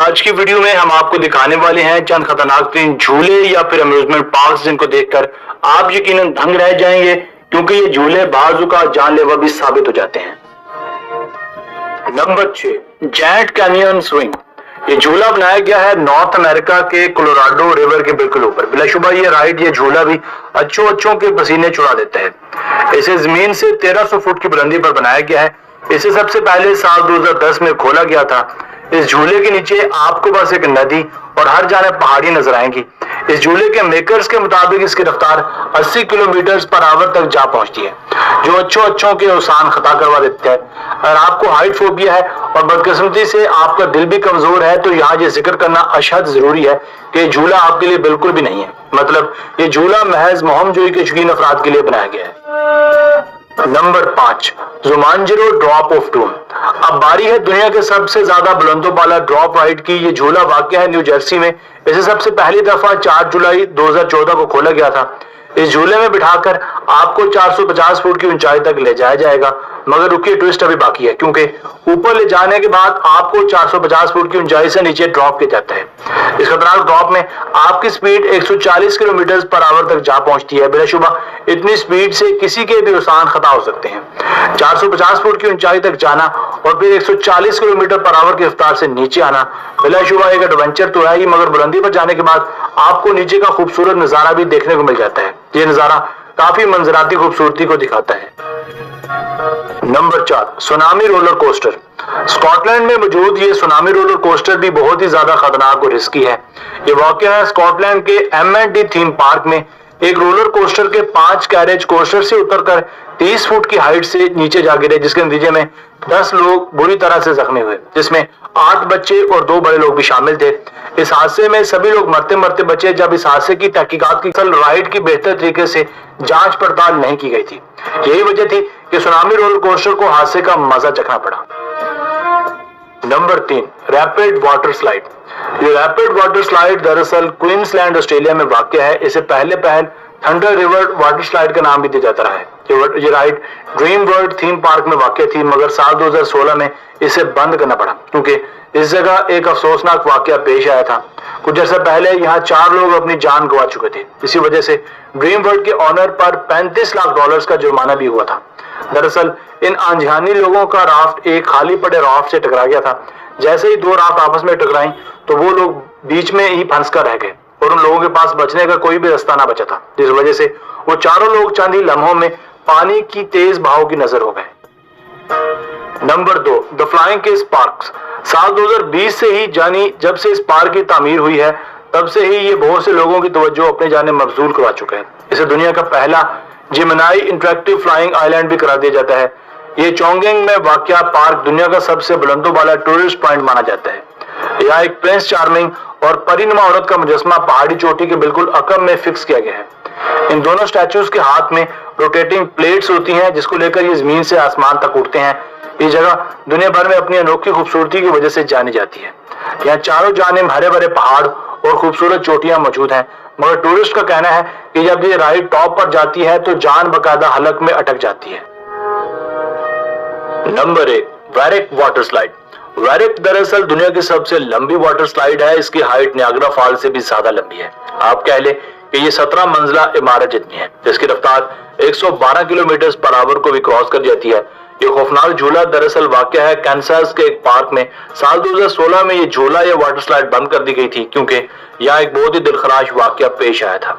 آج کی ویڈیو میں ہم آپ کو دکھانے والے ہیں چند خطرناک ترین جھولے یا پھر امیوزمنٹ پارکس جن کو دیکھ کر آپ یقیناً دنگ رہ جائیں گے، کیونکہ یہ جھولے بعض اوقات جان لیوا بھی ثابت ہو جاتے ہیں۔ Number 6، giant canyon swing. یہ جھولا بنایا گیا ہے نارتھ امریکہ کے کولوراڈو ریور کے بالکل اوپر۔ بلا شبہ یہ جھولا بھی اچھوں کے پسینے چھڑا دیتا ہے۔ اسے زمین سے 1300 فٹ کی بلندی پر بنایا گیا ہے۔ اسے سب سے پہلے سال 2010 میں کھولا گیا تھا۔ اس جھولے کے نیچے آپ کو بس ایک ندی اور ہر جانب پہاڑی نظر آئیں گی۔ اس جھولے کے میکرز کے مطابق اس کی رفتار 80 کلومیٹر پر آور تک جا پہنچتی ہے، جو اچھوں کے اوسان خطا کروا دیتا ہے۔ اگر آپ کو ہائٹ فوبیا ہے اور بدقسمتی سے آپ کا دل بھی کمزور ہے تو یہاں یہ ذکر کرنا اشد ضروری ہے کہ یہ جھولا آپ کے لیے بالکل بھی نہیں ہے۔ مطلب یہ جھولا محض مہم جوئی کے شوقین افراد کے لیے بنایا گیا ہے۔ نمبر 5، زومانجرو ڈراپ آف ڈوم۔ اب باری ہے دنیا کے سب سے زیادہ بلند و بالا ڈراپ رائڈ کی۔ یہ جھولا واقع ہے نیو جرسی میں۔ اسے سب سے پہلی دفعہ 4 جولائی 2014 کو کھولا گیا تھا۔ اس جھولے میں بٹھا کر آپ کو 450 فٹ کی اونچائی تک لے جایا جائے گا، مگر رکیے ٹوسٹ ابھی باقی ہے، کیونکہ اوپر لے جانے کے بعد آپ کو 450 فٹ کی اونچائی سے نیچے ڈراپ کیا جاتا ہے۔ اس خطرناک ڈراپ میں آپ کی سپیڈ 140 کلومیٹر پر آور تک جا پہنچتی ہے۔ بلا شبہ اتنی سپیڈ سے کسی کے بھی اوسان خطا ہو سکتے ہیں۔ 450 فٹ کی اونچائی تک جانا اور پھر 140 کلومیٹر پر آور کی رفتار سے نیچے آنا بلا شبہ ایک ایڈونچر تو ہے ہی، مگر بلندی پر جانے کے بعد آپ کو نیچے کا خوبصورت نظارہ بھی دیکھنے کو مل جاتا ہے۔ یہ نظارہ کافی منظراتی خوبصورتی کو دکھاتا ہے۔ Number 4، tsunami roller coaster. Scotland میں موجود یہ سونامی رولر کوسٹر بھی بہت ہی زیادہ خطرناک اور رسکی ہے۔ یہ واقع ہے اسکاٹ لینڈ کے M&D تھیم پارک میں۔ ایک رولر کوسٹر کے 5 کیریج کوسٹر سے اتر کر 30 فٹ کی ہائٹ سے نیچے جا گرے، جس کے نتیجے میں 10 لوگ بری طرح سے زخمی ہوئے، جس میں 8 بچے اور 2 بڑے لوگ بھی شامل تھے۔ اس حادثے میں سبھی لوگ مرتے بچے، جب اس حادثے کی تحقیقات کی رائڈ کی بہتر طریقے سے جانچ پڑتال نہیں کی گئی تھی۔ یہی وجہ تھی کہ سونامی رولر کوسٹر کو حادثے کا مزہ چکھنا پڑا۔ Number 3، rapid water slide. یہ ریپڈ واٹر سلائیڈ دراصل کوئنز لینڈ آسٹریلیا میں واقع ہے۔ اسے پہلے تھنڈر ریور واٹر سلائیڈ کا نام بھی دیا جاتا ہے۔ یہ ride dream world theme park میں واقع تھی، مگر سال 2016 میں اسے بند کرنا پڑا کیونکہ اس جگہ ایک افسوسناک واقعہ پیش آیا تھا۔ کچھ عرصہ پہلے یہاں 4 لوگ اپنی جان گنوا چکے تھے۔ اسی وجہ سے ڈریم ورلڈ کے آنر پر $35 لاکھ کا جرمانہ بھی ہوا تھا۔ دراصل ان انجانی لوگوں کا رافٹ ایک خالی پڑے رافٹ سے ٹکرا گیا تھا۔ جیسے ہی 2 رافٹ آپس میں ٹکرائیں تو وہ لوگ بیچ میں ہی پھنس کر رہ گئے اور ان لوگوں کے پاس بچنے کا کوئی بھی راستہ نہ بچا تھا، جس وجہ سے وہ 4 لوگ چند ہی لمحوں میں پانی کی تیز بہاؤ کی نظر ہو گئے۔ نمبر 2، دی فلائنگ کس پارکس۔ سال 2020 سے ہی جب سے اس پارک کی تعمیر ہوئی ہے تب سے ہی یہ بہت سے لوگوں کی توجہ اپنے جانب مبذول کروا چکا ہے۔ اسے دنیا کا پہلا جمنائی انٹریکٹیو فلائنگ آئی لینڈ بھی قرار دیا جاتا ہے۔ یہ چونگینگ میں واقع پارک دنیا کا سب سے بلند و بالا ٹورسٹ پوائنٹ مانا جاتا ہے۔ یہاں ایک پرنس چارمنگ اور پری نما عورت کا مجسمہ پہاڑی چوٹی کے بالکل عقب میں فکس کیا گیا ہے۔ ان دونوں سٹیچوز کے ہاتھ میں روٹیٹنگ پلیٹس ہوتی ہیں جس کو لے کر یہ زمین سے آسمان تک اٹھتے ہیں۔ یہ جگہ دنیا بھر میں اپنی انوکھی خوبصورتی کی وجہ سے جانی جاتی ہے۔ یہاں چاروں جانب ہرے بھرے پہاڑ اور خوبصورت چوٹیاں موجود ہیں، مگر ٹورسٹ کا کہنا ہے کہ جب یہ رائڈ ٹاپ پر جاتی ہے تو جان باقاعدہ حلق میں اٹک جاتی ہے۔ Number 1، Verruckt water slide. Verruckt دراصل دنیا کی سب سے لمبی واٹر سلائیڈ ہے۔ اس کی ہائٹ نیاگرا فال سے بھی زیادہ لمبی ہے۔ آپ کہہ لیں کہ یہ 17 منزلہ عمارت جتنی ہے، جس کی رفتار 112 کلومیٹر پر آور کو بھی کراس کر جاتی ہے۔ یہ خوفناک جھولا دراصل واقع ہے کینساس کے ایک پارک میں۔ سال 2016 میں یہ جھولا یا واٹر سلائیڈ بند کر دی گئی تھی کیونکہ یہاں ایک بہت ہی دلخراش واقعہ پیش آیا تھا۔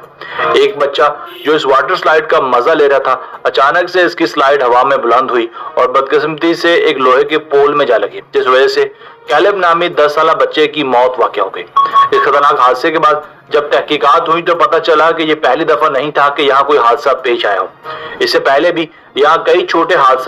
ایک بچہ جو اس واٹر سلائیڈ کا مزہ لے رہا تھا، اچانک سے اس کی سلائیڈ ہوا میں بلند ہوئی اور بدقسمتی سے ایک لوہے کے پول میں جا لگی، جس وجہ سے کیلب نامی 10 سالہ بچے کی موت واقع ہو گئی۔ اس خطرناک حادثے کے بعد جب تحقیقات ہوئی تو پتہ چلا کہ یہ پہلی دفعہ نہیں تھا کہ یہاں کوئی حادثہ پیش آیا ہو۔ اس سے پہلے بھی یہاں کئی چھوٹے حادثات